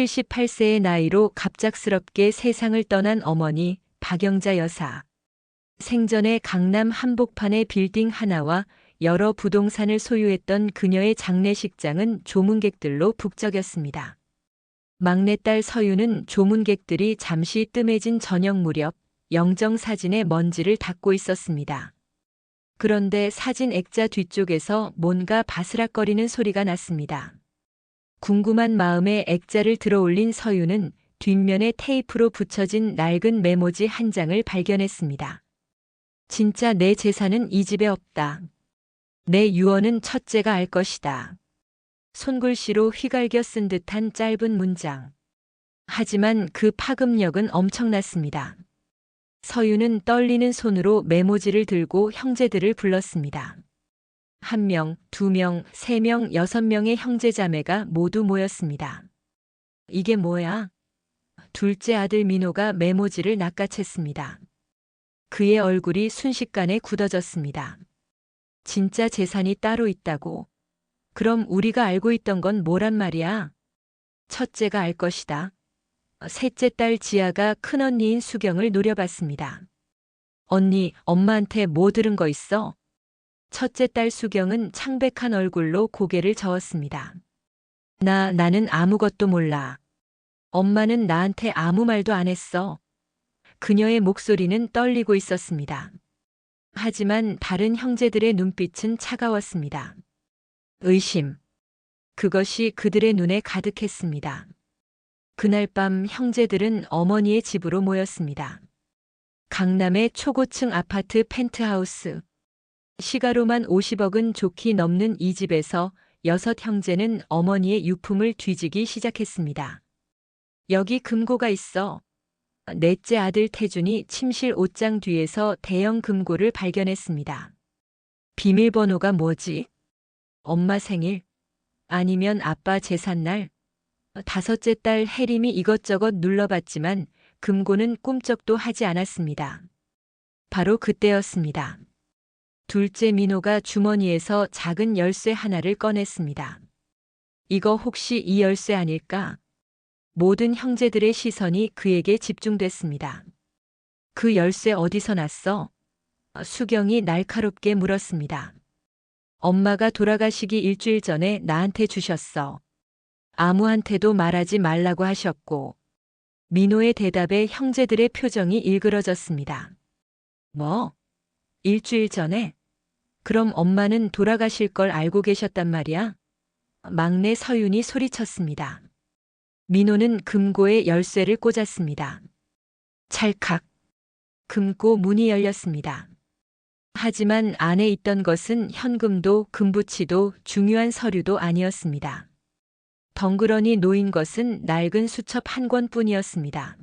78세의 나이로 갑작스럽게 세상을 떠난 어머니 박영자 여사. 생전에 강남 한복판의 빌딩 하나와 여러 부동산을 소유했던 그녀의 장례식장은 조문객들로 북적였습니다. 막내딸 서유는 조문객들이 잠시 뜸해진 저녁 무렵 영정사진에 먼지를 닦고 있었습니다. 그런데 사진 액자 뒤쪽에서 뭔가 바스락거리는 소리가 났습니다. 궁금한 마음에 액자를 들어올린 서유는 뒷면에 테이프로 붙여진 낡은 메모지 한 장을 발견했습니다. 진짜 내 재산은 이 집에 없다. 내 유언은 첫째가 알 것이다. 손글씨로 휘갈겨 쓴 듯한 짧은 문장. 하지만 그 파급력은 엄청났습니다. 서유는 떨리는 손으로 메모지를 들고 형제들을 불렀습니다. 1명, 2명, 3명, 6명의 형제자매가 모두 모였습니다. 이게 뭐야? 둘째 아들 민호가 메모지를 낚아챘습니다. 그의 얼굴이 순식간에 굳어졌습니다. 진짜 재산이 따로 있다고? 그럼 우리가 알고 있던 건 뭐란 말이야? 첫째가 알 것이다. 셋째 딸 지아가 큰언니인 수경을 노려봤습니다. 언니, 엄마한테 뭐 들은 거 있어? 첫째 딸 수경은 창백한 얼굴로 고개를 저었습니다. 나는 아무것도 몰라. 엄마는 나한테 아무 말도 안 했어. 그녀의 목소리는 떨리고 있었습니다. 하지만 다른 형제들의 눈빛은 차가웠습니다. 의심. 그것이 그들의 눈에 가득했습니다. 그날 밤 형제들은 어머니의 집으로 모였습니다. 강남의 초고층 아파트 펜트하우스. 시가로만 50억은 좋게 넘는 이 집에서 6 형제는 어머니의 유품을 뒤지기 시작했습니다. 여기 금고가 있어. 넷째 아들 태준이 침실 옷장 뒤에서 대형 금고를 발견했습니다. 비밀번호가 뭐지? 엄마 생일? 아니면 아빠 제삿날? 5째 딸 혜림이 이것저것 눌러봤지만 금고는 꿈쩍도 하지 않았습니다. 바로 그때였습니다. 둘째 민호가 주머니에서 작은 열쇠 하나를 꺼냈습니다. 이거 혹시 이 열쇠 아닐까? 모든 형제들의 시선이 그에게 집중됐습니다. 그 열쇠 어디서 났어? 수경이 날카롭게 물었습니다. 엄마가 돌아가시기 일주일 전에 나한테 주셨어. 아무한테도 말하지 말라고 하셨고. 민호의 대답에 형제들의 표정이 일그러졌습니다. 뭐? 일주일 전에? 그럼 엄마는 돌아가실 걸 알고 계셨단 말이야? 막내 서윤이 소리쳤습니다. 민호는 금고에 열쇠를 꽂았습니다. 찰칵. 금고 문이 열렸습니다. 하지만 안에 있던 것은 현금도 금부치도 중요한 서류도 아니었습니다. 덩그러니 놓인 것은 낡은 수첩 한 권뿐이었습니다.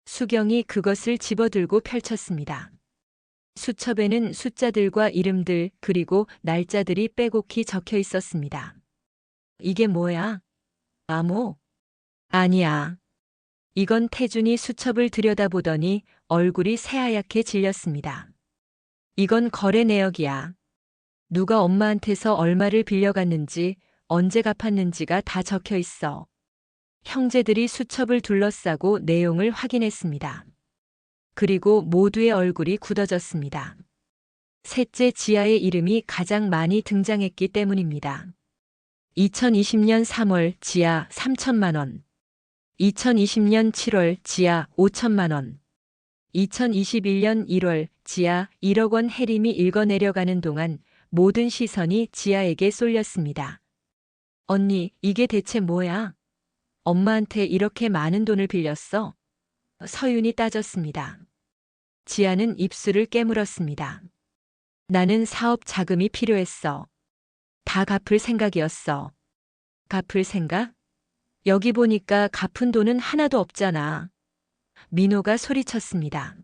수경이 그것을 집어들고 펼쳤습니다. 수첩에는 숫자들과 이름들 그리고 날짜들이 빼곡히 적혀 있었습니다. 이게 뭐야? 암호? 아니야. 이건 태준이 수첩을 들여다보더니 얼굴이 새하얗게 질렸습니다. 이건 거래 내역이야. 누가 엄마한테서 얼마를 빌려갔는지 언제 갚았는지가 다 적혀 있어. 형제들이 수첩을 둘러싸고 내용을 확인했습니다. 그리고 모두의 얼굴이 굳어졌습니다. 셋째 지아의 이름이 가장 많이 등장했기 때문입니다. 2020년 3월 지아 3천만 원. 2020년 7월 지아 5천만 원. 2021년 1월 지아 1억 원. 혜림이 읽어내려가는 동안 모든 시선이 지아에게 쏠렸습니다. 언니, 이게 대체 뭐야? 엄마한테 이렇게 많은 돈을 빌렸어? 서윤이 따졌습니다. 지아는 입술을 깨물었습니다. 나는 사업 자금이 필요했어. 다 갚을 생각이었어. 갚을 생각? 여기 보니까 갚은 돈은 하나도 없잖아. 민호가 소리쳤습니다.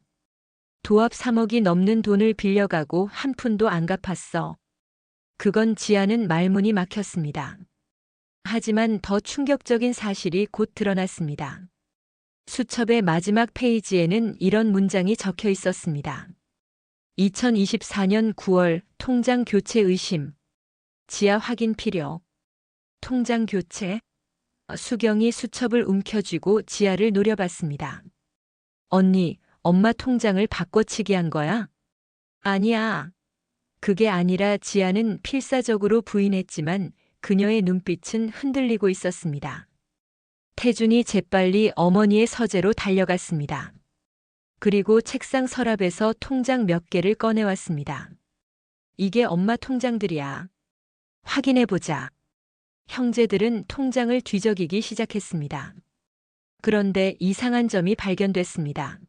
도합 3억이 넘는 돈을 빌려가고 한 푼도 안 갚았어. 그건 지아는 말문이 막혔습니다. 하지만 더 충격적인 사실이 곧 드러났습니다. 수첩의 마지막 페이지에는 이런 문장이 적혀 있었습니다. 2024년 9월 통장 교체 의심. 지아 확인 필요. 통장 교체? 수경이 수첩을 움켜쥐고 지아를 노려봤습니다. 언니, 엄마 통장을 바꿔치기 한 거야? 아니야. 그게 아니라 지아는 필사적으로 부인했지만 그녀의 눈빛은 흔들리고 있었습니다. 태준이 재빨리 어머니의 서재로 달려갔습니다. 그리고 책상 서랍에서 통장 몇 개를 꺼내왔습니다. 이게 엄마 통장들이야. 확인해보자. 형제들은 통장을 뒤적이기 시작했습니다. 그런데 이상한 점이 발견됐습니다.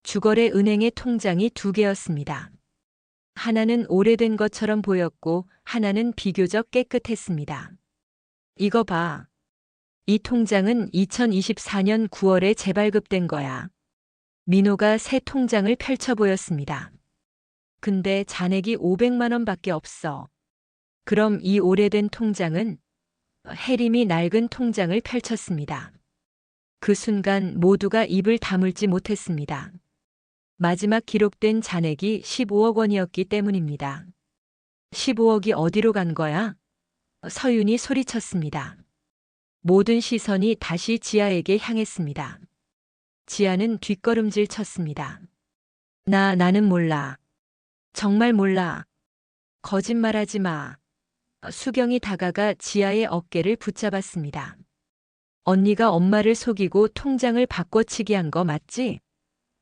주거래 은행의 통장이 두 개였습니다. 하나는 오래된 것처럼 보였고 하나는 비교적 깨끗했습니다. 이거 봐. 이 통장은 2024년 9월에 재발급된 거야. 민호가 새 통장을 펼쳐 보였습니다. 근데 잔액이 500만 원밖에 없어. 그럼 이 오래된 통장은? 혜림이 낡은 통장을 펼쳤습니다. 그 순간 모두가 입을 다물지 못했습니다. 마지막 기록된 잔액이 15억 원이었기 때문입니다. 15억이 어디로 간 거야? 서윤이 소리쳤습니다. 모든 시선이 다시 지아에게 향했습니다. 지아는 뒷걸음질 쳤습니다. 나는 몰라. 정말 몰라. 거짓말하지 마. 수경이 다가가 지아의 어깨를 붙잡았습니다. 언니가 엄마를 속이고 통장을 바꿔치기 한 거 맞지?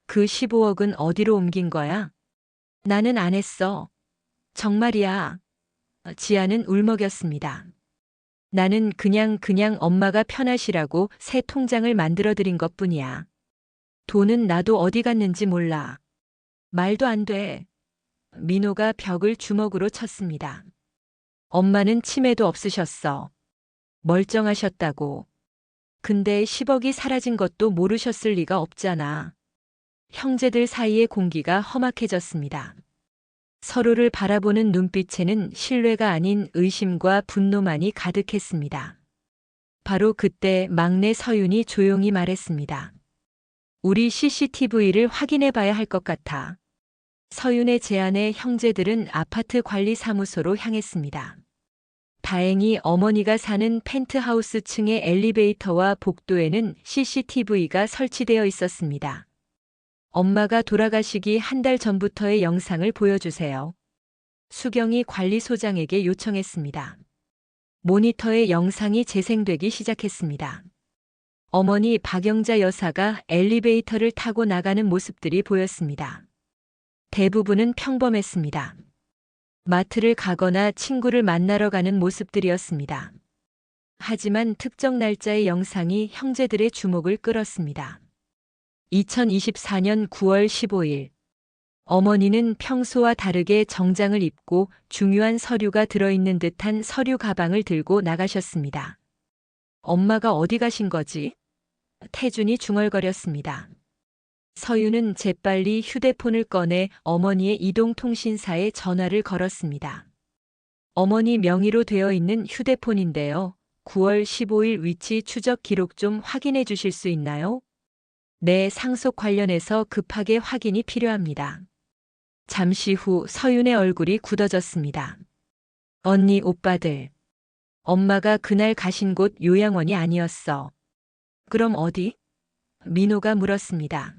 그 15억은 어디로 옮긴 거야? 나는 안 했어. 정말이야. 지아는 울먹였습니다. 나는 그냥 엄마가 편하시라고 새 통장을 만들어 드린 것뿐이야. 돈은 나도 어디 갔는지 몰라. 말도 안 돼. 민호가 벽을 주먹으로 쳤습니다. 엄마는 치매도 없으셨어. 멀쩡하셨다고. 근데 10억이 사라진 것도 모르셨을 리가 없잖아. 형제들 사이의 공기가 험악해졌습니다. 서로를 바라보는 눈빛에는 신뢰가 아닌 의심과 분노만이 가득했습니다. 바로 그때 막내 서윤이 조용히 말했습니다. 우리 CCTV를 확인해 봐야 할 것 같아. 서윤의 제안에 형제들은 아파트 관리사무소로 향했습니다. 다행히 어머니가 사는 펜트하우스 층의 엘리베이터와 복도에는 CCTV가 설치되어 있었습니다. 엄마가 돌아가시기 한 달 전부터의 영상을 보여주세요. 수경이 관리소장에게 요청했습니다. 모니터에 영상이 재생되기 시작했습니다. 어머니 박영자 여사가 엘리베이터를 타고 나가는 모습들이 보였습니다. 대부분은 평범했습니다. 마트를 가거나 친구를 만나러 가는 모습들이었습니다. 하지만 특정 날짜의 영상이 형제들의 주목을 끌었습니다. 2024년 9월 15일. 어머니는 평소와 다르게 정장을 입고 중요한 서류가 들어있는 듯한 서류 가방을 들고 나가셨습니다. 엄마가 어디 가신 거지? 태준이 중얼거렸습니다. 서윤은 재빨리 휴대폰을 꺼내 어머니의 이동통신사에 전화를 걸었습니다. 어머니 명의로 되어 있는 휴대폰인데요. 9월 15일 위치 추적 기록 좀 확인해 주실 수 있나요? 네, 상속 관련해서 급하게 확인이 필요합니다. 잠시 후 서윤의 얼굴이 굳어졌습니다. 언니, 오빠들. 엄마가 그날 가신 곳 요양원이 아니었어. 그럼 어디? 민호가 물었습니다.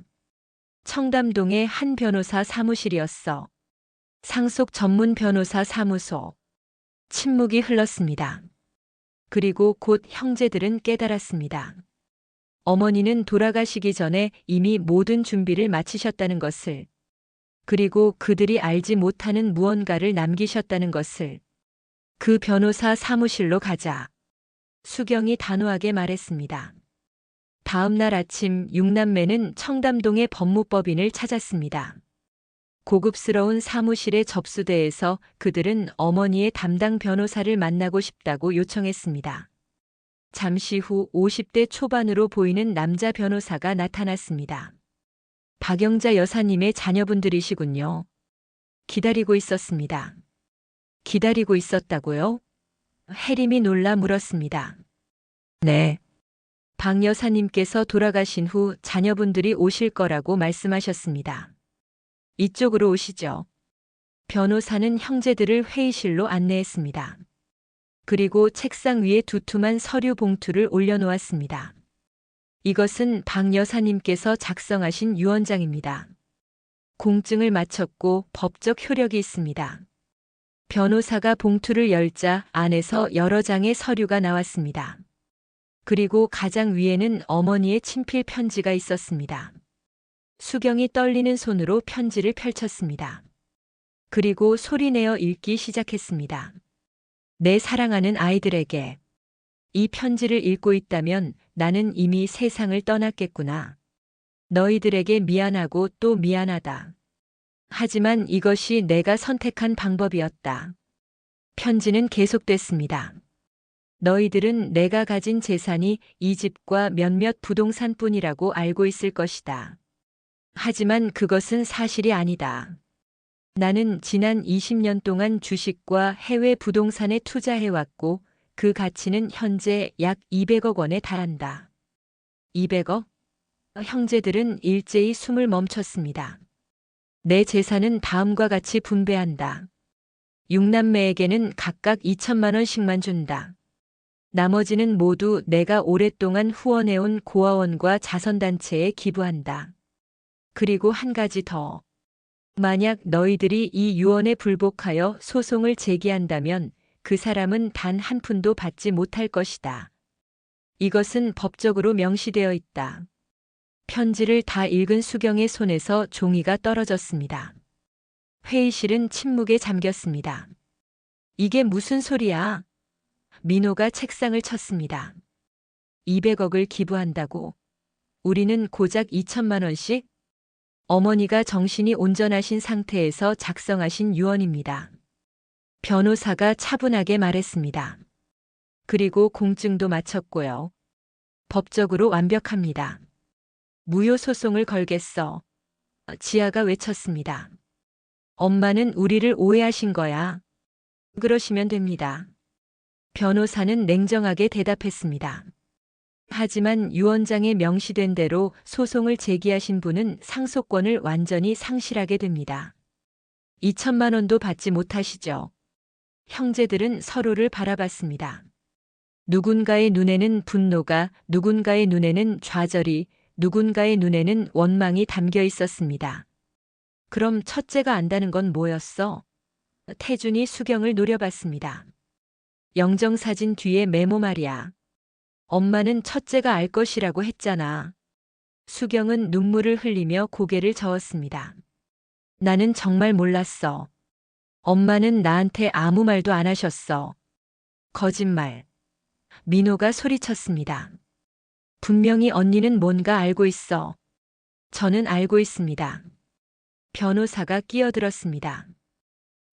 청담동의 한 변호사 사무실이었어. 상속 전문 변호사 사무소. 침묵이 흘렀습니다. 그리고 곧 형제들은 깨달았습니다. 어머니는 돌아가시기 전에 이미 모든 준비를 마치셨다는 것을, 그리고 그들이 알지 못하는 무언가를 남기셨다는 것을. 그 변호사 사무실로 가자. 수경이 단호하게 말했습니다. 다음 날 아침 6남매는 청담동의 법무법인을 찾았습니다. 고급스러운 사무실의 접수대에서 그들은 어머니의 담당 변호사를 만나고 싶다고 요청했습니다. 잠시 후 50대 초반으로 보이는 남자 변호사가 나타났습니다. 박영자 여사님의 자녀분들이시군요. 기다리고 있었습니다. 기다리고 있었다고요? 혜림이 놀라 물었습니다. 네. 박 여사님께서 돌아가신 후 자녀분들이 오실 거라고 말씀하셨습니다. 이쪽으로 오시죠. 변호사는 형제들을 회의실로 안내했습니다. 그리고 책상 위에 두툼한 서류 봉투를 올려놓았습니다. 이것은 박 여사님께서 작성하신 유언장입니다. 공증을 마쳤고 법적 효력이 있습니다. 변호사가 봉투를 열자 안에서 여러 장의 서류가 나왔습니다. 그리고 가장 위에는 어머니의 친필 편지가 있었습니다. 수경이 떨리는 손으로 편지를 펼쳤습니다. 그리고 소리내어 읽기 시작했습니다. 내 사랑하는 아이들에게 이 편지를 읽고 있다면 나는 이미 세상을 떠났겠구나. 너희들에게 미안하고 또 미안하다. 하지만 이것이 내가 선택한 방법이었다. 편지는 계속됐습니다. 너희들은 내가 가진 재산이 이 집과 몇몇 부동산뿐이라고 알고 있을 것이다. 하지만 그것은 사실이 아니다. 나는 지난 20년 동안 주식과 해외 부동산에 투자해왔고 그 가치는 현재 약 200억 원에 달한다. 200억? 형제들은 일제히 숨을 멈췄습니다. 내 재산은 다음과 같이 분배한다. 6남매에게는 각각 2천만 원씩만 준다. 나머지는 모두 내가 오랫동안 후원해온 고아원과 자선단체에 기부한다. 그리고 한 가지 더. 만약 너희들이 이 유언에 불복하여 소송을 제기한다면 그 사람은 단 한 푼도 받지 못할 것이다. 이것은 법적으로 명시되어 있다. 편지를 다 읽은 수경의 손에서 종이가 떨어졌습니다. 회의실은 침묵에 잠겼습니다. 이게 무슨 소리야? 민호가 책상을 쳤습니다. 200억을 기부한다고? 우리는 고작 2천만 원씩? 어머니가 정신이 온전하신 상태에서 작성하신 유언입니다. 변호사가 차분하게 말했습니다. 그리고 공증도 마쳤고요. 법적으로 완벽합니다. 무효 소송을 걸겠어. 지아가 외쳤습니다. 엄마는 우리를 오해하신 거야. 그러시면 됩니다. 변호사는 냉정하게 대답했습니다. 하지만 유언장에 명시된 대로 소송을 제기하신 분은 상속권을 완전히 상실하게 됩니다. 2천만 원도 받지 못하시죠. 형제들은 서로를 바라봤습니다. 누군가의 눈에는 분노가, 누군가의 눈에는 좌절이, 누군가의 눈에는 원망이 담겨 있었습니다. 그럼 첫째가 안다는 건 뭐였어? 태준이 수경을 노려봤습니다. 영정사진 뒤에 메모 말이야. 엄마는 첫째가 알 것이라고 했잖아. 수경은 눈물을 흘리며 고개를 저었습니다. 나는 정말 몰랐어. 엄마는 나한테 아무 말도 안 하셨어. 거짓말. 민호가 소리쳤습니다. 분명히 언니는 뭔가 알고 있어. 저는 알고 있습니다. 변호사가 끼어들었습니다.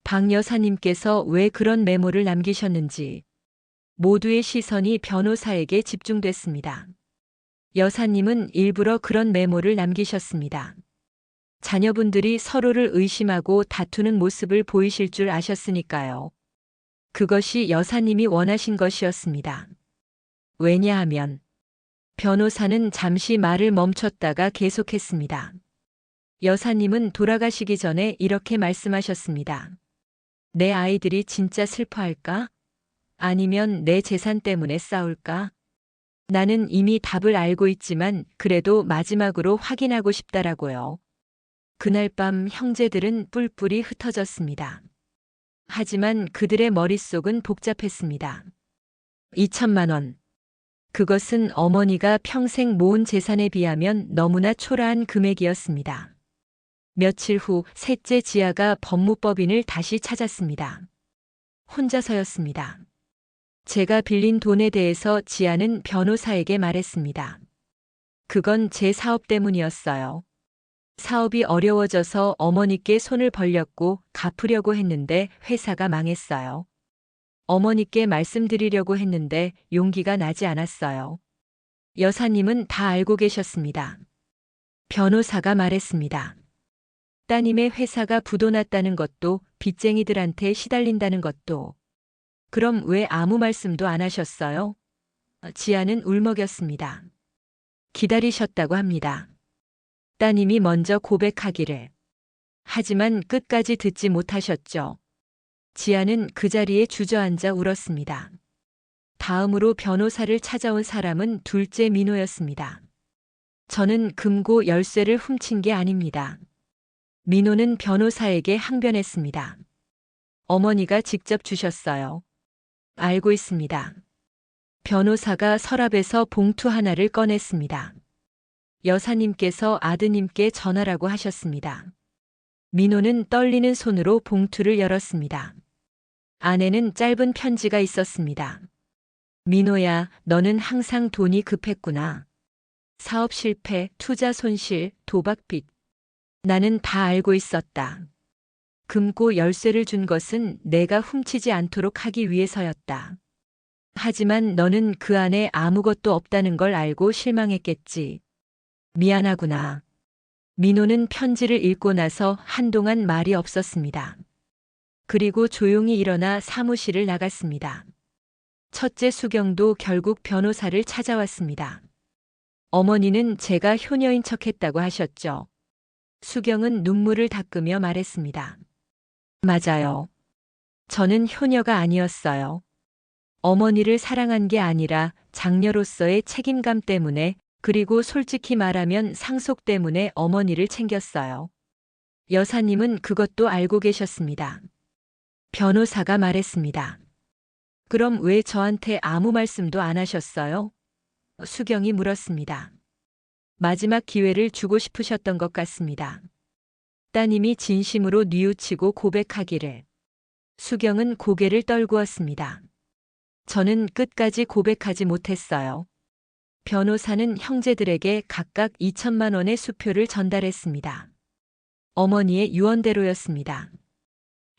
박 여사님께서 왜 그런 메모를 남기셨는지 모두의 시선이 변호사에게 집중됐습니다. 여사님은 일부러 그런 메모를 남기셨습니다. 자녀분들이 서로를 의심하고 다투는 모습을 보이실 줄 아셨으니까요. 그것이 여사님이 원하신 것이었습니다. 왜냐하면 변호사는 잠시 말을 멈췄다가 계속했습니다. 여사님은 돌아가시기 전에 이렇게 말씀하셨습니다. 내 아이들이 진짜 슬퍼할까? 아니면 내 재산 때문에 싸울까? 나는 이미 답을 알고 있지만 그래도 마지막으로 확인하고 싶다라고요. 그날 밤 형제들은 뿔뿔이 흩어졌습니다. 하지만 그들의 머릿속은 복잡했습니다. 2천만 원. 그것은 어머니가 평생 모은 재산에 비하면 너무나 초라한 금액이었습니다. 며칠 후 셋째 지아가 법무법인을 다시 찾았습니다. 혼자서였습니다. 제가 빌린 돈에 대해서 지아는 변호사에게 말했습니다. 그건 제 사업 때문이었어요. 사업이 어려워져서 어머니께 손을 벌렸고 갚으려고 했는데 회사가 망했어요. 어머니께 말씀드리려고 했는데 용기가 나지 않았어요. 여사님은 다 알고 계셨습니다. 변호사가 말했습니다. 따님의 회사가 부도났다는 것도 빚쟁이들한테 시달린다는 것도. 그럼 왜 아무 말씀도 안 하셨어요? 지아는 울먹였습니다. 기다리셨다고 합니다. 따님이 먼저 고백하기를. 하지만 끝까지 듣지 못하셨죠. 지아는 그 자리에 주저앉아 울었습니다. 다음으로 변호사를 찾아온 사람은 둘째 민호였습니다. 저는 금고 열쇠를 훔친 게 아닙니다. 민호는 변호사에게 항변했습니다. 어머니가 직접 주셨어요. 알고 있습니다. 변호사가 서랍에서 봉투 하나를 꺼냈습니다. 여사님께서 아드님께 전하라고 하셨습니다. 민호는 떨리는 손으로 봉투를 열었습니다. 안에는 짧은 편지가 있었습니다. 민호야, 너는 항상 돈이 급했구나. 사업 실패, 투자 손실, 도박빚. 나는 다 알고 있었다. 금고 열쇠를 준 것은 내가 훔치지 않도록 하기 위해서였다. 하지만 너는 그 안에 아무것도 없다는 걸 알고 실망했겠지. 미안하구나. 민호는 편지를 읽고 나서 한동안 말이 없었습니다. 그리고 조용히 일어나 사무실을 나갔습니다. 첫째 수경도 결국 변호사를 찾아왔습니다. 어머니는 제가 효녀인 척했다고 하셨죠. 수경은 눈물을 닦으며 말했습니다. 맞아요. 저는 효녀가 아니었어요. 어머니를 사랑한 게 아니라 장녀로서의 책임감 때문에, 그리고 솔직히 말하면 상속 때문에 어머니를 챙겼어요. 여사님은 그것도 알고 계셨습니다. 변호사가 말했습니다. 그럼 왜 저한테 아무 말씀도 안 하셨어요? 수경이 물었습니다. 마지막 기회를 주고 싶으셨던 것 같습니다. 따님이 진심으로 뉘우치고 고백하기를. 수경은 고개를 떨구었습니다. 저는 끝까지 고백하지 못했어요. 변호사는 형제들에게 각각 2천만 원의 수표를 전달했습니다. 어머니의 유언대로였습니다.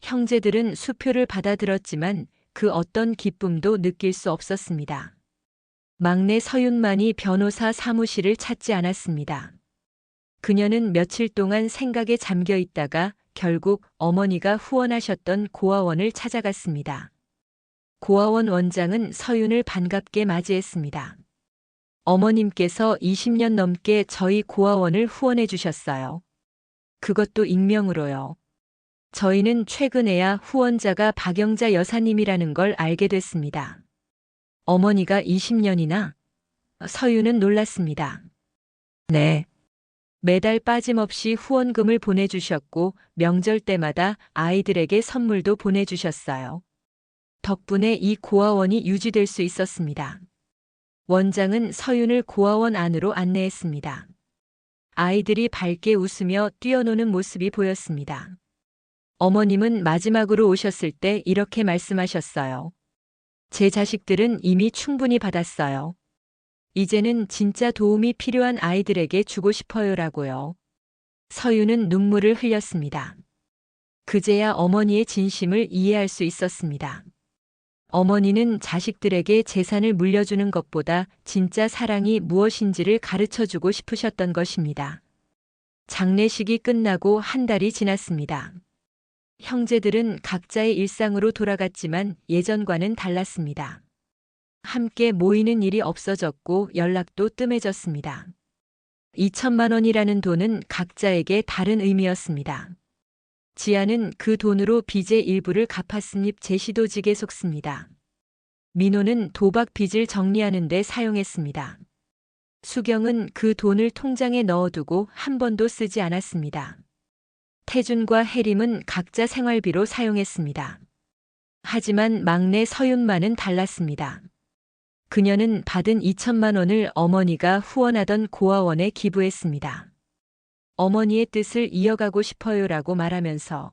형제들은 수표를 받아들었지만 그 어떤 기쁨도 느낄 수 없었습니다. 막내 서윤만이 변호사 사무실을 찾지 않았습니다. 그녀는 며칠 동안 생각에 잠겨 있다가 결국 어머니가 후원하셨던 고아원을 찾아갔습니다. 고아원 원장은 서윤을 반갑게 맞이했습니다. 어머님께서 20년 넘게 저희 고아원을 후원해 주셨어요. 그것도 익명으로요. 저희는 최근에야 후원자가 박영자 여사님이라는 걸 알게 됐습니다. 어머니가 20년이나? 서윤은 놀랐습니다. 네. 매달 빠짐없이 후원금을 보내주셨고 명절 때마다 아이들에게 선물도 보내주셨어요. 덕분에 이 고아원이 유지될 수 있었습니다. 원장은 서윤을 고아원 안으로 안내했습니다. 아이들이 밝게 웃으며 뛰어노는 모습이 보였습니다. 어머님은 마지막으로 오셨을 때 이렇게 말씀하셨어요. 제 자식들은 이미 충분히 받았어요. 이제는 진짜 도움이 필요한 아이들에게 주고 싶어요라고요. 서윤은 눈물을 흘렸습니다. 그제야 어머니의 진심을 이해할 수 있었습니다. 어머니는 자식들에게 재산을 물려주는 것보다 진짜 사랑이 무엇인지를 가르쳐주고 싶으셨던 것입니다. 장례식이 끝나고 한 달이 지났습니다. 형제들은 각자의 일상으로 돌아갔지만 예전과는 달랐습니다. 함께 모이는 일이 없어졌고 연락도 뜸해졌습니다. 2천만 원이라는 돈은 각자에게 다른 의미였습니다. 지아는 그 돈으로 빚의 일부를 갚았으니 제시도직에 속습니다. 민호는 도박 빚을 정리하는 데 사용했습니다. 수경은 그 돈을 통장에 넣어두고 한 번도 쓰지 않았습니다. 태준과 혜림은 각자 생활비로 사용했습니다. 하지만 막내 서윤만은 달랐습니다. 그녀는 받은 2천만 원을 어머니가 후원하던 고아원에 기부했습니다. 어머니의 뜻을 이어가고 싶어요라고 말하면서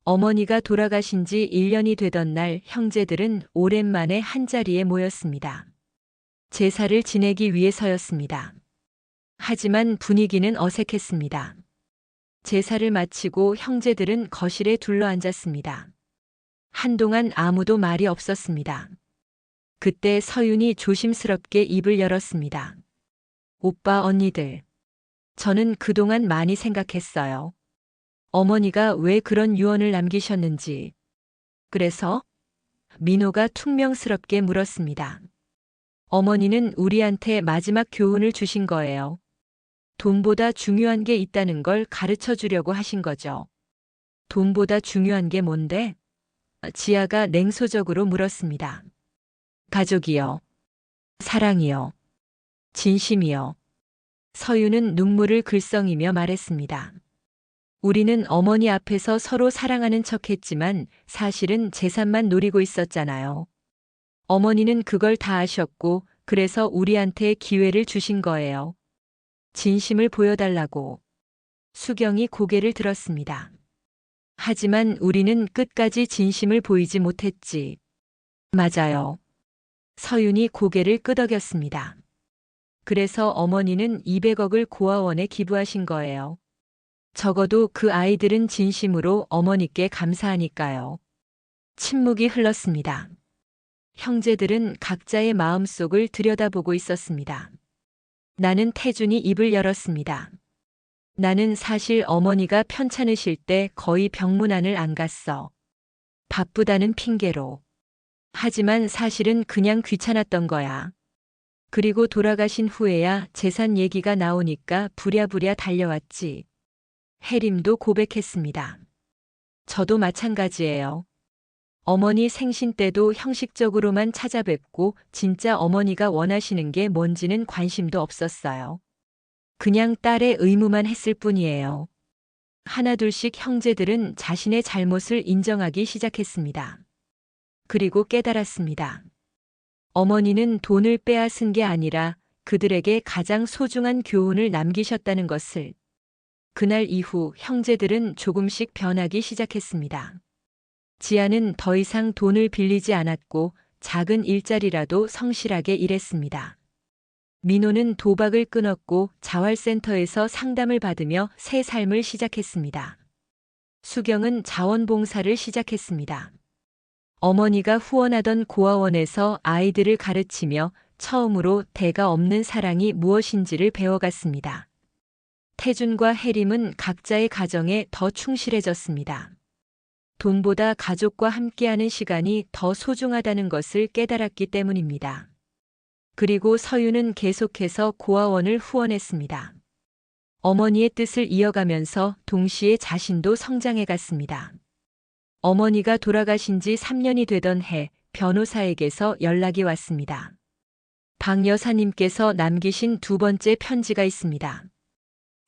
어머니가 돌아가신 지 1년이 되던 날 형제들은 오랜만에 한자리에 모였습니다. 제사를 지내기 위해서였습니다. 하지만 분위기는 어색했습니다. 제사를 마치고 형제들은 거실에 둘러앉았습니다. 한동안 아무도 말이 없었습니다. 그때 서윤이 조심스럽게 입을 열었습니다. 오빠 언니들. 저는 그동안 많이 생각했어요. 어머니가 왜 그런 유언을 남기셨는지. 그래서? 민호가 퉁명스럽게 물었습니다. 어머니는 우리한테 마지막 교훈을 주신 거예요. 돈보다 중요한 게 있다는 걸 가르쳐 주려고 하신 거죠. 돈보다 중요한 게 뭔데? 지아가 냉소적으로 물었습니다. 가족이요. 사랑이요. 진심이요. 서유는 눈물을 글썽이며 말했습니다. 우리는 어머니 앞에서 서로 사랑하는 척했지만 사실은 재산만 노리고 있었잖아요. 어머니는 그걸 다 아셨고 그래서 우리한테 기회를 주신 거예요. 진심을 보여달라고. 수경이 고개를 들었습니다. 하지만 우리는 끝까지 진심을 보이지 못했지. 맞아요. 서윤이 고개를 끄덕였습니다. 그래서 어머니는 200억을 고아원에 기부하신 거예요. 적어도 그 아이들은 진심으로 어머니께 감사하니까요. 침묵이 흘렀습니다. 형제들은 각자의 마음속을 들여다보고 있었습니다. 나는 태준이 입을 열었습니다. 나는 사실 어머니가 편찮으실 때 거의 병문안을 안 갔어. 바쁘다는 핑계로. 하지만 사실은 그냥 귀찮았던 거야. 그리고 돌아가신 후에야 재산 얘기가 나오니까 부랴부랴 달려왔지. 혜림도 고백했습니다. 저도 마찬가지예요. 어머니 생신 때도 형식적으로만 찾아뵙고 진짜 어머니가 원하시는 게 뭔지는 관심도 없었어요. 그냥 딸의 의무만 했을 뿐이에요. 하나둘씩 형제들은 자신의 잘못을 인정하기 시작했습니다. 그리고 깨달았습니다. 어머니는 돈을 빼앗은 게 아니라 그들에게 가장 소중한 교훈을 남기셨다는 것을. 그날 이후 형제들은 조금씩 변하기 시작했습니다. 지아는 더 이상 돈을 빌리지 않았고 작은 일자리라도 성실하게 일했습니다. 민호는 도박을 끊었고 자활센터에서 상담을 받으며 새 삶을 시작했습니다. 수경은 자원봉사를 시작했습니다. 어머니가 후원하던 고아원에서 아이들을 가르치며 처음으로 대가 없는 사랑이 무엇인지를 배워갔습니다. 태준과 혜림은 각자의 가정에 더 충실해졌습니다. 돈보다 가족과 함께하는 시간이 더 소중하다는 것을 깨달았기 때문입니다. 그리고 서유는 계속해서 고아원을 후원했습니다. 어머니의 뜻을 이어가면서 동시에 자신도 성장해갔습니다. 어머니가 돌아가신 지 3년이 되던 해 변호사에게서 연락이 왔습니다. 박 여사님께서 남기신 두 번째 편지가 있습니다.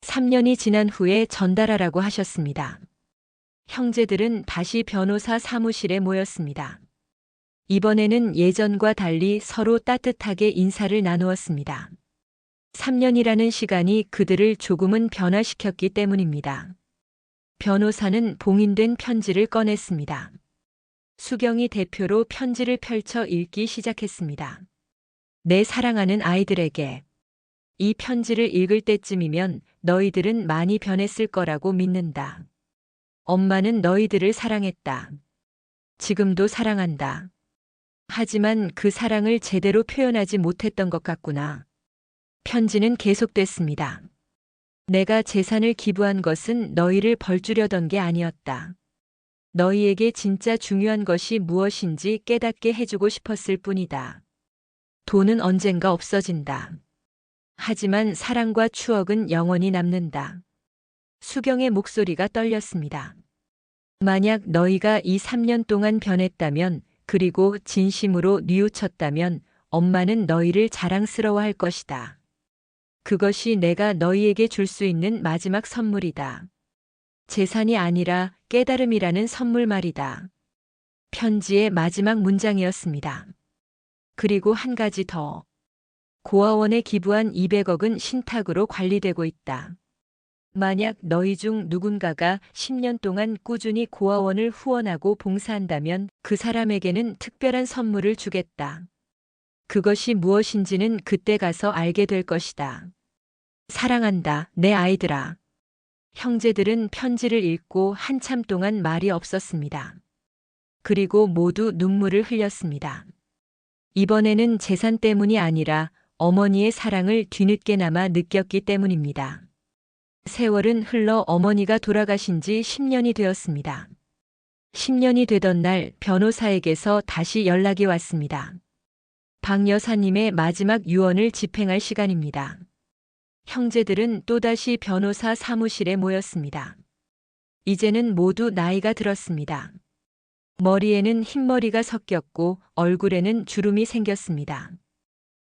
3년이 지난 후에 전달하라고 하셨습니다. 형제들은 다시 변호사 사무실에 모였습니다. 이번에는 예전과 달리 서로 따뜻하게 인사를 나누었습니다. 3년이라는 시간이 그들을 조금은 변화시켰기 때문입니다. 변호사는 봉인된 편지를 꺼냈습니다. 수경이 대표로 편지를 펼쳐 읽기 시작했습니다. 내 사랑하는 아이들에게. 이 편지를 읽을 때쯤이면 너희들은 많이 변했을 거라고 믿는다. 엄마는 너희들을 사랑했다. 지금도 사랑한다. 하지만 그 사랑을 제대로 표현하지 못했던 것 같구나. 편지는 계속됐습니다. 내가 재산을 기부한 것은 너희를 벌주려던 게 아니었다. 너희에게 진짜 중요한 것이 무엇인지 깨닫게 해주고 싶었을 뿐이다. 돈은 언젠가 없어진다. 하지만 사랑과 추억은 영원히 남는다. 수경의 목소리가 떨렸습니다. 만약 너희가 이 3년 동안 변했다면, 그리고 진심으로 뉘우쳤다면 엄마는 너희를 자랑스러워할 것이다. 그것이 내가 너희에게 줄 수 있는 마지막 선물이다. 재산이 아니라 깨달음이라는 선물 말이다. 편지의 마지막 문장이었습니다. 그리고 한 가지 더. 고아원에 기부한 200억은 신탁으로 관리되고 있다. 만약 너희 중 누군가가 10년 동안 꾸준히 고아원을 후원하고 봉사한다면 그 사람에게는 특별한 선물을 주겠다. 그것이 무엇인지는 그때 가서 알게 될 것이다. 사랑한다, 내 아이들아. 형제들은 편지를 읽고 한참 동안 말이 없었습니다. 그리고 모두 눈물을 흘렸습니다. 이번에는 재산 때문이 아니라 어머니의 사랑을 뒤늦게나마 느꼈기 때문입니다. 세월은 흘러 어머니가 돌아가신 지 10년이 되었습니다. 10년이 되던 날 변호사에게서 다시 연락이 왔습니다. 박 여사님의 마지막 유언을 집행할 시간입니다. 형제들은 또다시 변호사 사무실에 모였습니다. 이제는 모두 나이가 들었습니다. 머리에는 흰머리가 섞였고 얼굴에는 주름이 생겼습니다.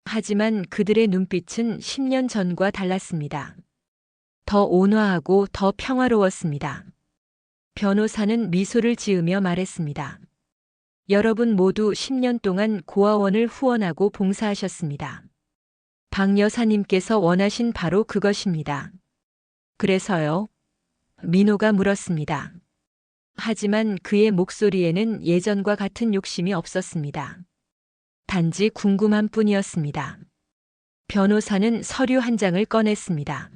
하지만 그들의 눈빛은 10년 전과 달랐습니다. 더 온화하고 더 평화로웠습니다. 변호사는 미소를 지으며 말했습니다. 여러분 모두 10년 동안 고아원을 후원하고 봉사하셨습니다. 박 여사님께서 원하신 바로 그것입니다. 그래서요? 민호가 물었습니다. 하지만 그의 목소리에는 예전과 같은 욕심이 없었습니다. 단지 궁금한 뿐이었습니다. 변호사는 서류 한 장을 꺼냈습니다.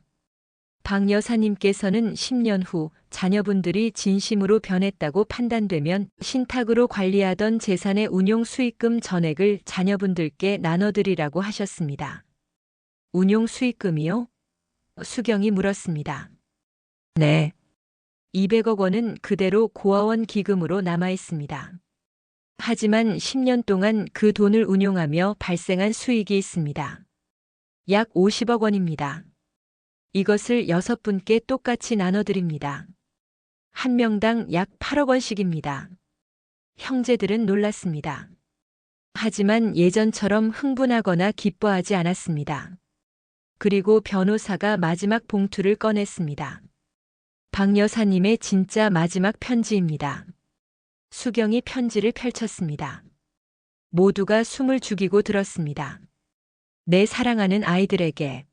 박 여사님께서는 10년 후 자녀분들이 진심으로 변했다고 판단되면 신탁으로 관리하던 재산의 운용 수익금 전액을 자녀분들께 나눠드리라고 하셨습니다. 운용 수익금이요? 수경이 물었습니다. 네. 200억 원은 그대로 고아원 기금으로 남아 있습니다. 하지만 10년 동안 그 돈을 운용하며 발생한 수익이 있습니다. 약 50억 원입니다. 이것을 6분께 똑같이 나눠드립니다. 한 명당 약 8억 원씩입니다. 형제들은 놀랐습니다. 하지만 예전처럼 흥분하거나 기뻐하지 않았습니다. 그리고 변호사가 마지막 봉투를 꺼냈습니다. 박 여사님의 진짜 마지막 편지입니다. 수경이 편지를 펼쳤습니다. 모두가 숨을 죽이고 들었습니다. 내 사랑하는 아이들에게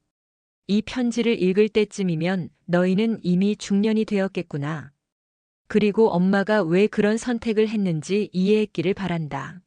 이 편지를 읽을 때쯤이면 너희는 이미 중년이 되었겠구나. 그리고 엄마가 왜 그런 선택을 했는지 이해했기를 바란다.